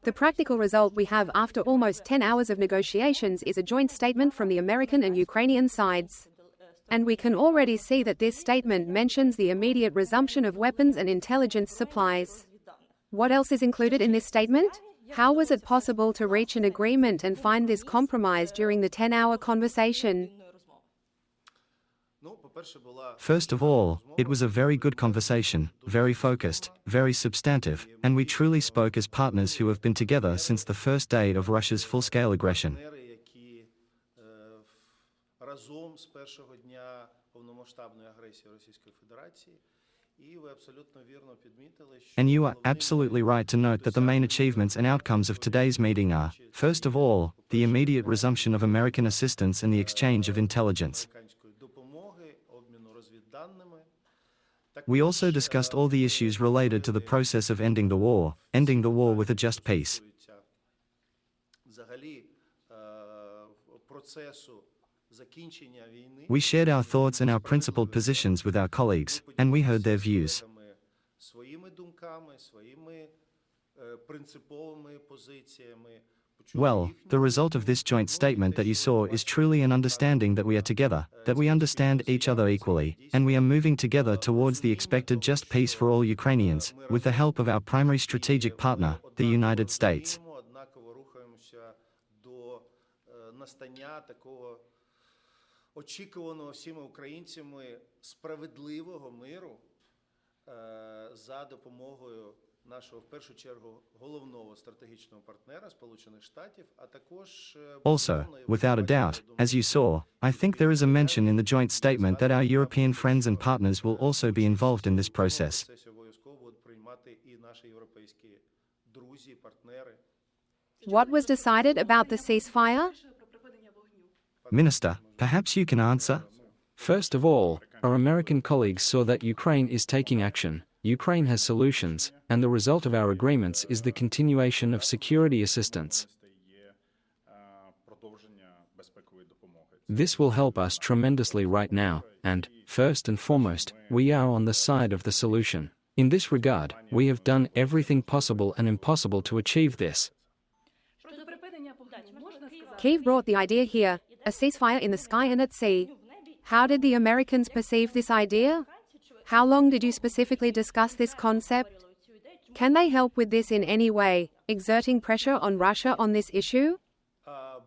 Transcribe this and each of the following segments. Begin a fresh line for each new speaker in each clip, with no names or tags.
The practical result we have after almost 10 hours of negotiations is a joint statement from the American and Ukrainian sides. And we can already see that this statement mentions the immediate resumption of weapons and intelligence supplies. What else is included in this statement? How was it possible to reach an agreement and find this compromise during the 10-hour conversation?
First of all, it was a very good conversation, very focused, very substantive, and we truly spoke as partners who have been together since the first day of Russia's full-scale aggression. And you are absolutely right to note that the main achievements and outcomes of today's meeting are, first of all, the immediate resumption of American assistance and the exchange of intelligence. We also discussed all the issues related to the process of ending the war with a just peace. We shared our thoughts and our principled positions with our colleagues, and we heard their views. Well, the result of this joint statement that you saw is truly an understanding that we are together, that we understand each other equally, and we are moving together towards the expected just peace for all Ukrainians, with the help of our primary strategic partner, the United States.
Очікуваного всіма українцями справедливого миру за допомогою нашого, в першу чергу, головного стратегічного партнера Сполучених Штатів, а також
Also, without a doubt, as you saw, I think there is a mention in the joint statement that our European friends and partners will also be involved in this process.
What was decided about the ceasefire?
Minister, perhaps you can answer?
First of all, our American colleagues saw that Ukraine is taking action, Ukraine has solutions, and the result of our agreements is the continuation of security assistance. This will help us tremendously right now, and, first and foremost, we are on the side of the solution. In this regard, we have done everything possible and impossible to achieve this.
Kyiv brought the idea here, a ceasefire in the sky and at sea. How did the Americans perceive this idea? How long did you specifically discuss this concept? Can they help with this in any way, exerting pressure on Russia on this issue?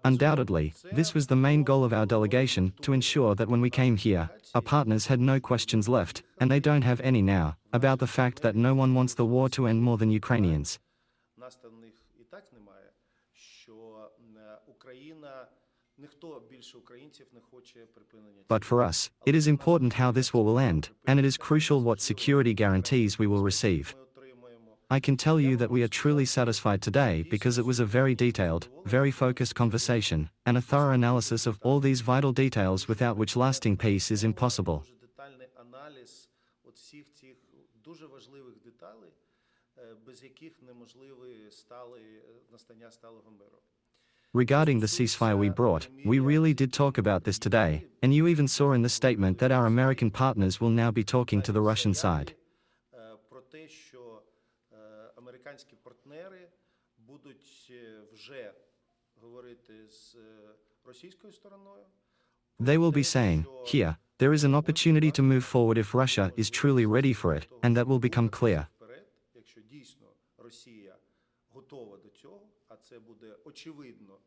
Undoubtedly, this was the main goal of our delegation, to ensure that when we came here, our partners had no questions left, and they don't have any now, about the fact that no one wants the war to end more than Ukrainians. But for us, it is important how this war will end, and it is crucial what security guarantees we will receive. I can tell you that we are truly satisfied today because it was a very detailed, very focused conversation, and a thorough analysis of all these vital details without which lasting peace is impossible. Regarding the ceasefire we brought, we really did talk about this today, and you even saw in the statement that our American partners will now be talking to the Russian side. They will be saying, here, there is an opportunity to move forward if Russia is truly ready for it, and that will become clear.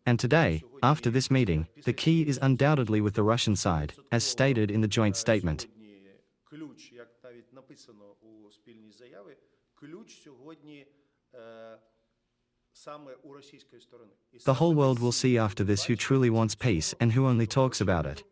And today, after this meeting, the key is undoubtedly with the Russian side, as stated in the joint statement. The whole world will see after this who truly wants peace and who only talks about it.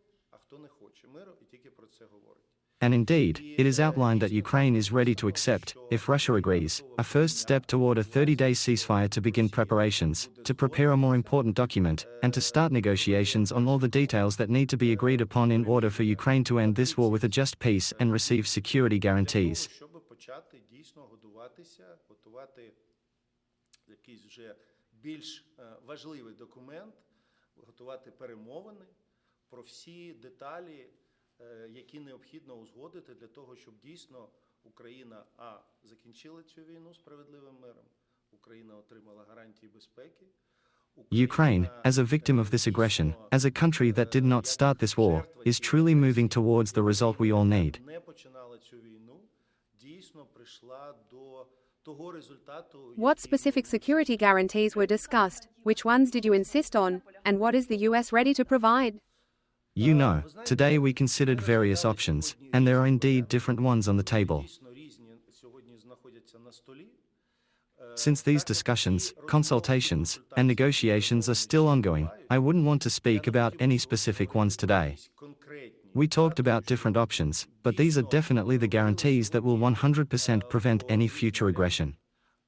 And indeed, it is outlined that Ukraine is ready to accept, if Russia agrees, a first step toward a 30-day ceasefire to begin preparations, to prepare a more important document, and to start negotiations on all the details that need to be agreed upon in order for Ukraine to end this war with a just peace and receive security guarantees.
Які необхідно узгодити для того, щоб дійсно Україна закінчила цю війну справедливим миром, Україна отримала гарантії безпеки.
Ukraine, as a victim of this aggression, as a country that did not start this war, is truly moving towards the result we all need.
Не починала цю війну, дійсно прийшла до того результату,
What specific security guarantees were discussed? Which ones did you insist on? And what is the US ready to provide?
You know, today we considered various options, and there are indeed different ones on the table.
дійсно різні сьогодні знаходяться на столі.
Since these discussions, consultations, and negotiations are still ongoing, I wouldn't want to speak about any specific ones today.
Конкретні.
We talked about different options, but these are definitely the guarantees that will 100% prevent any future aggression.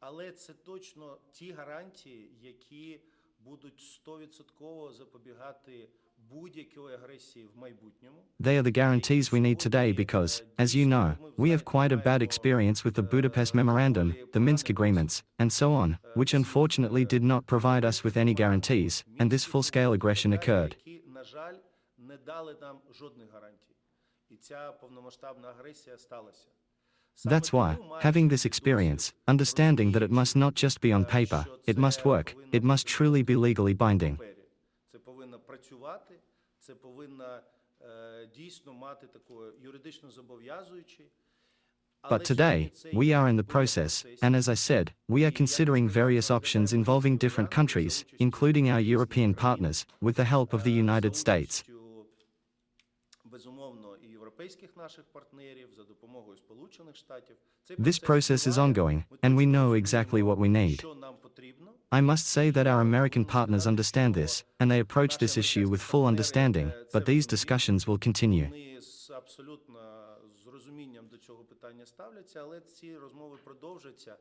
Але це точно ті гарантії, які будуть 100% запобігати будь-якої агресії в майбутньому.
They are the guarantees we need today because, as you know, we have quite a bad experience with the Budapest Memorandum, the Minsk agreements, and so on, which unfortunately did not provide us with any guarantees, and this full-scale aggression occurred.
Які, на жаль, не дали нам жодних гарантій. І ця повномасштабна агресія сталася.
That's why, having this experience, understanding that it must not just be on paper, it must work, it must truly be legally binding.
Це повинно працювати, це повинно дійсно мати такою юридично зобов'язуючий.
But today, we are in the process, and as I said, we are considering various options involving different countries, including our European partners, with the help of the United States.
Безумовно, і європейських наших партнерів за допомогою Сполучених Штатів.
This process is ongoing, and we know exactly what we need.
Що нам потрібно?
I must say that our American partners understand this, and they approach this issue with full understanding, but these discussions will continue.
Вони абсолютно з розумінням до цього питання ставляться, але ці розмови продовжаться.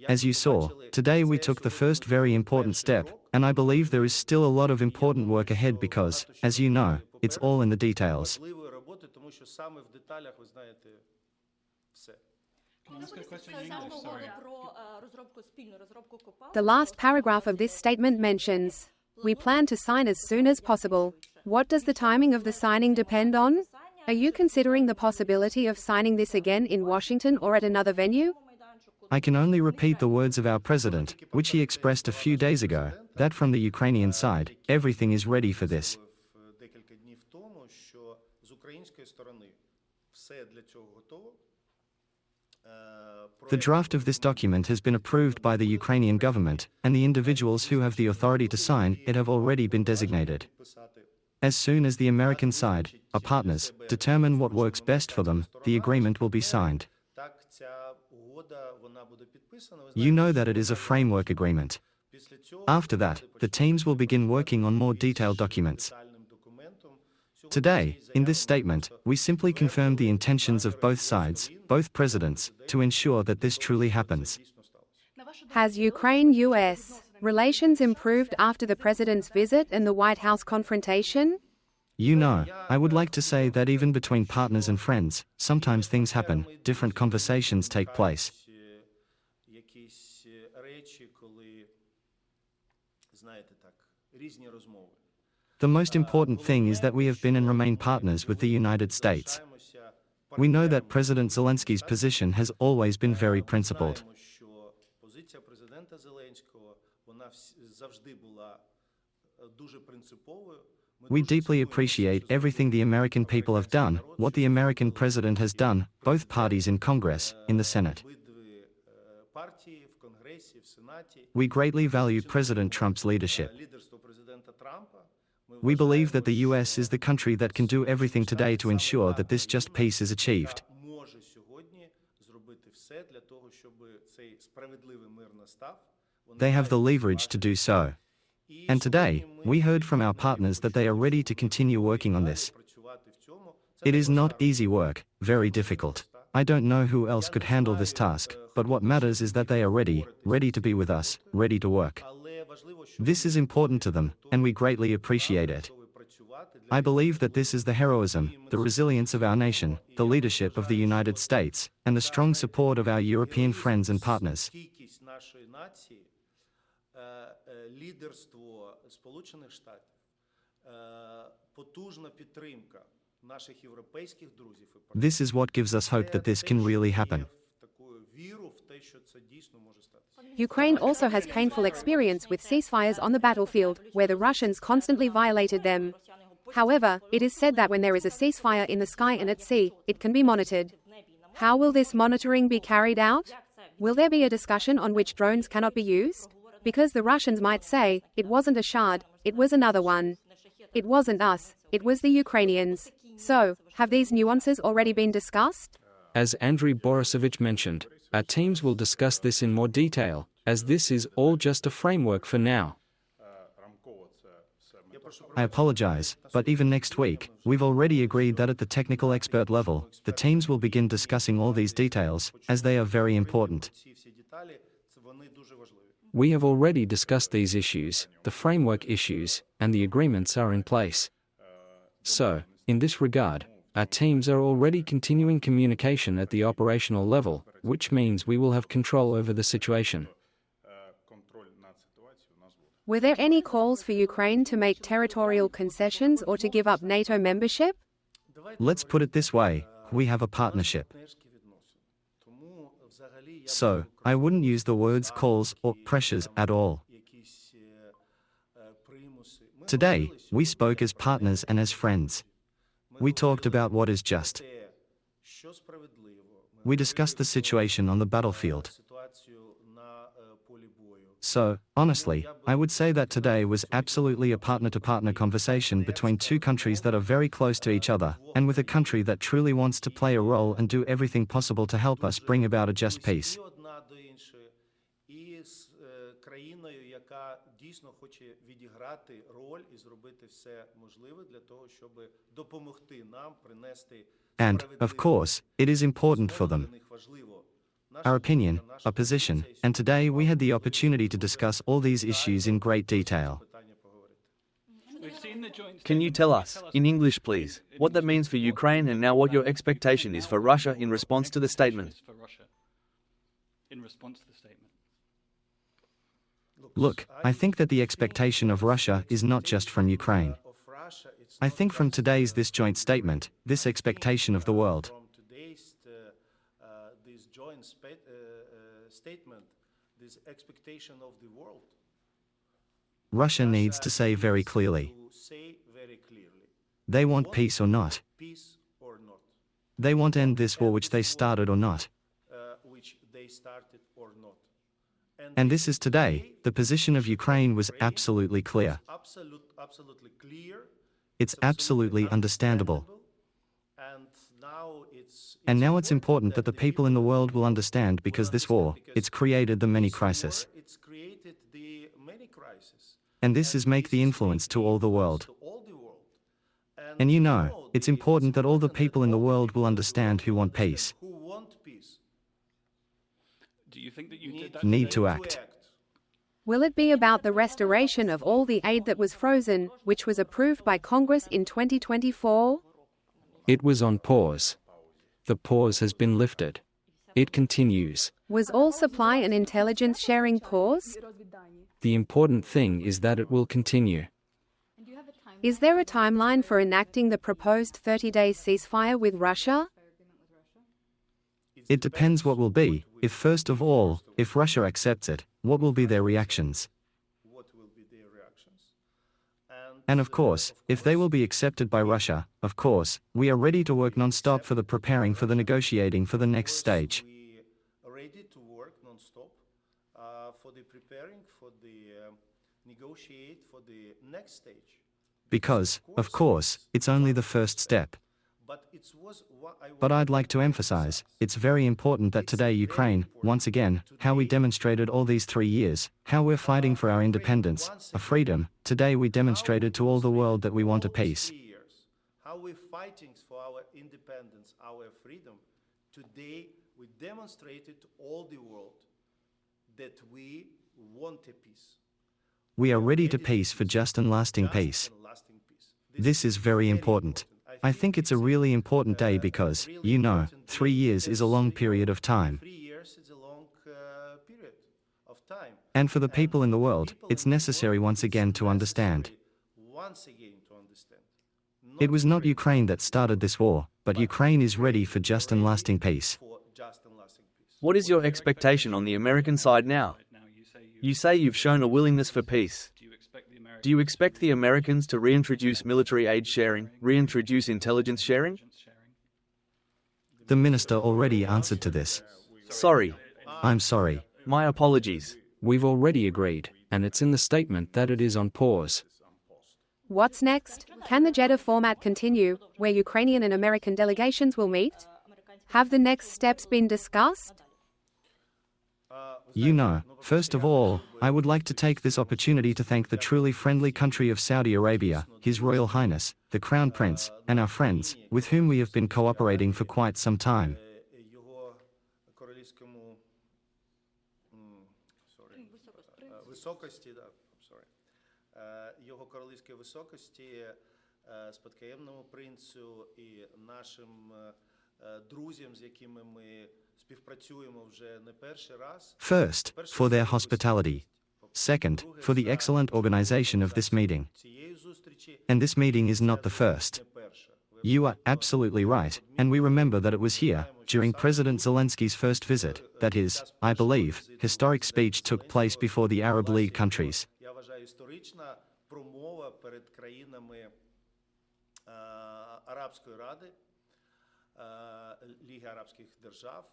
As you saw, today we took the first very important step, and I believe there is still a lot of important work ahead because, as you know, it's all in the details.
Важливої роботи, тому що саме в деталях, ви знаєте, все.
The last paragraph of this statement mentions, "We plan to sign as soon as possible." What does the timing of the signing depend on? Are you considering the possibility of signing this again in Washington or at another venue?
I can only repeat the words of our president, which he expressed a few days ago, that from the Ukrainian side, everything is ready for this.
Декілька днів тому, що з української сторони все для цього готово.
The draft of this document has been approved by the Ukrainian government, and the individuals who have the authority to sign it have already been designated. As soon as the American side, our partners, determine what works best for them, the agreement will be signed.
Так, ця угода, вона буде підписана. Ви
You
знаєте,
know that it is a framework agreement.
після цього
After that, the teams will begin working on more detailed documents.
детальним документом.
Today, in this statement, we simply confirm the intentions of both sides, both presidents, to ensure that this truly happens.
Has Ukraine-US relations improved after the president's visit and the White House confrontation?
You know, I would like to say that even between partners and friends, sometimes things happen, different conversations take place.
Якісь речі, коли, знаєте так, різні розмови.
The most important thing is that we have been and remain partners with the United States. We know that President Zelensky's position has always been very principled.
Знаємо, що позиція президента Зеленського, вона завжди була дуже принциповою.
We deeply appreciate everything the American people have done, what the American president has done, both parties in Congress, in the Senate.
Обидві партії в Конгресі, в Сенаті.
We greatly value President Trump's leadership.
Лідерство президента Трампа.
We believe that the US is the country that can do everything today to ensure that this just peace is achieved.
Може сьогодні зробити все для того, щоб цей справедливий мир настав.
They have the leverage to do so. And today, we heard from our partners that they are ready to continue working on this. It is not easy work, very difficult. I don't know who else could handle this task, but what matters is that they are ready to be with us, ready to work. This is important to them, and we greatly appreciate it. I believe that this is the heroism, the resilience of our nation, the leadership of the United States, and the strong support of our European friends and partners.
Лідерство Сполучених Штатів, потужна підтримка наших європейських друзів.
This is what gives us hope that this can really happen.
Такою віру в те, що це дійсно може статися.
Ukraine also has painful experience with ceasefires on the battlefield, where the Russians constantly violated them. However, it is said that when there is a ceasefire in the sky and at sea, it can be monitored. How will this monitoring be carried out? Will there be a discussion on which drones cannot be used? Because the Russians might say, it wasn't a shard, it was another one. It wasn't us, it was the Ukrainians. So, have these nuances already been discussed?
As Andriy Borisovich mentioned, our teams will discuss this in more detail, as this is all just a framework for now.
I apologize, but even next week, we've already agreed that at the technical expert level, the teams will begin discussing all these details, as they are very important.
Ці всі деталі, вони дуже важливі.
We have already discussed these issues, the framework issues, and the agreements are in place. So, in this regard, our teams are already continuing communication at the operational level, which means we will have control over the situation.
Were there any calls for Ukraine to make territorial concessions or to give up NATO membership?
Let's put it this way, we have a partnership.
Тому взагалі я
So, I wouldn't use the words calls or pressures at all.
якісь примуси. Ми
Today,
говорили
we spoke as partners and as friends. We talked about what is just.
те, що справедливо.
We discussed the situation on the battlefield.
Ситуацію на полі бою.
So, honestly, I would say that today was absolutely a partner-to-partner conversation between two countries that are very close to each other, and with a country that truly wants to play a role and do everything possible to help us bring about a just peace.
І одна до іншої, і з країною, яка дійсно хоче відіграти роль і зробити все можливе для того, щоб допомогти нам принести
And, of course, it is important for them.
для них важливо.
Our opinion, our position, and today we had the opportunity to discuss all these issues in great detail.
Питання поговорити.
Can you tell us, in English please, what that means for Ukraine and now what your expectation is for Russia in response to the statement?
Look, I think that the expectation of Russia is not just from Ukraine.
Of Russia, it's
I
not
think from
just
today's this joint statement, this expectation of the world.
from today's this joint statement, this expectation of the world.
Russia needs to say very clearly,
To say very clearly,
they want peace or not.
peace or not,
They want to end this war which they started or not.
which they started or not.
And this is today, the position of Ukraine was absolutely clear.
Absolutely clear.
It's absolutely understandable.
And
now it's important that the people in the world will understand because this war, it's created the many crisis.
It's created the many crises.
And this is make the influence to all the world.
To all the world.
And you know, it's important that all the people in the world will understand who want peace,
Who want peace
Do you think that you did that?
need to act.
Will it be about the restoration of all the aid that was frozen, which was approved by Congress in 2024?
It was on pause. The pause has been lifted. It continues.
Was all supply and intelligence sharing paused?
The important thing is that it will continue.
Is there a timeline for enacting the proposed 30-day ceasefire with Russia?
It depends what will be, if first of all, if Russia accepts it, what will be their reactions.
What will be their reactions?
And of course, if they will be accepted by Russia, of course, we are ready to work non-stop for the preparing for the negotiating for the next stage.
We are ready to work non-stop for the preparing, for the negotiate for the next stage.
Because, of course, it's only the first step.
But it was what I
But I'd like to emphasize, it's very important that today Ukraine, once again, how we demonstrated all these 3 years, how we're fighting for our independence, our freedom, today we demonstrated to all the world that we want a peace.
How we're fighting for our independence, our freedom. Today we demonstrated to all the world that we want a peace.
We are ready to peace for just and lasting peace.
And lasting peace.
This is very important. I think it's a really important day because, you know, 3 years is a long period of time.
3 years is a long period of time.
And for the people in the world, it's necessary once again to understand.
Once again to understand.
It was not Ukraine that started this war, but Ukraine is ready for just and lasting peace.
For just and lasting peace.
What is your expectation on the American side now? You say you've shown a willingness for peace. Do you expect the Americans to reintroduce military aid sharing, reintroduce intelligence sharing?
The minister already answered to this.
Sorry.
I'm sorry.
My apologies.
We've already agreed, and it's in the statement that it is on pause.
What's next? Can the Jeddah format continue, where Ukrainian and American delegations will meet? Have the next steps been discussed?
You know, first of all, I would like to take this opportunity to thank the truly friendly country of Saudi Arabia, His Royal Highness, the Crown Prince, and our friends, with whom we have been cooperating for quite some time.
Його королівській високості, спадкоємному принцю і нашим друзям, з якими ми співпрацюємо вже не перший раз.
First, for their hospitality. Second, for the excellent organization of this meeting. And this meeting is not the first. You are absolutely right, and we remember that it was here, during President Zelensky's first visit, that his, I believe, historic speech took place before the Arab League countries.
Я вважаю, історична промова перед країнами Арабської Ради, Ліги Арабських Держав.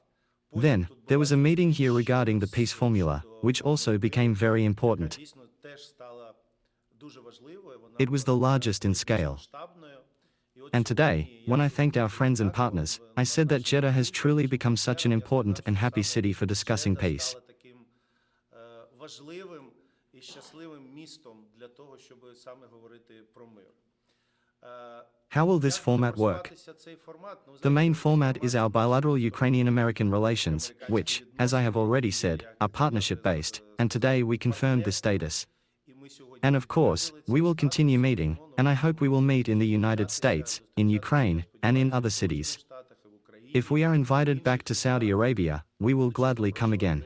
Then, there was a meeting here regarding the peace formula, which also became very important. It was the largest in scale. And today, when I thanked our friends and partners, I said that Jeddah has truly become such an important and happy city for discussing peace.
І щасливим містом для того, щоб саме говорити про мир.
How will this format work? The main format is our bilateral Ukrainian-American relations, which, as I have already said, are partnership-based, and today we confirmed this status. And of course, we will continue meeting, and I hope we will meet in the United States, in Ukraine, and in other cities. If we are invited back to Saudi Arabia, we will gladly come again.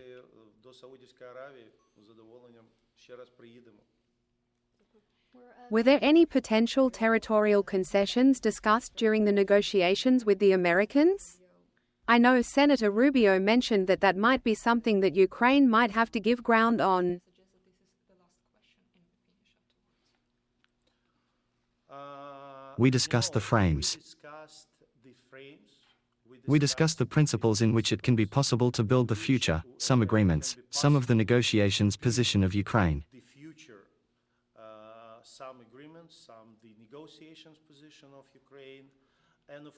Were there any potential territorial concessions discussed during the negotiations with the Americans? I know Senator Rubio mentioned that that might be something that Ukraine might have to give ground on.
We discussed the frames. We discussed the principles in which it can be possible to build the future, some agreements, some of the negotiations position of Ukraine.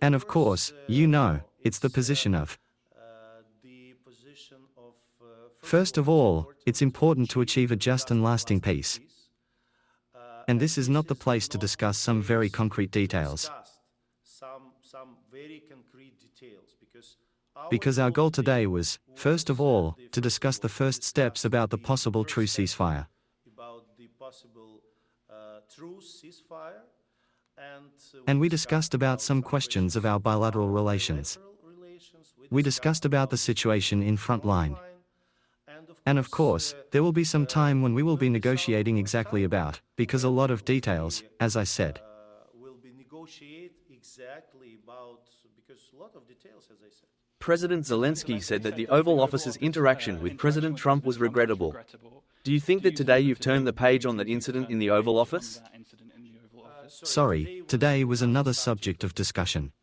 And of course, you know, it's the position of. First of all, it's important to achieve a just and lasting peace. And this is not the place to discuss some very concrete details. Because our goal today was, first of all, to discuss the first steps about the possible true ceasefire. And we discussed about some questions of our bilateral relations. We discussed about the situation in front line. And of course, there will be some time when we will be negotiating exactly about, because a lot of details, as I said.
President Zelenskyy said that the Oval Office's interaction with President Trump was regrettable. Do you think that today you've turned the page on that incident in the Oval Office?
Sorry, today was another subject of discussion.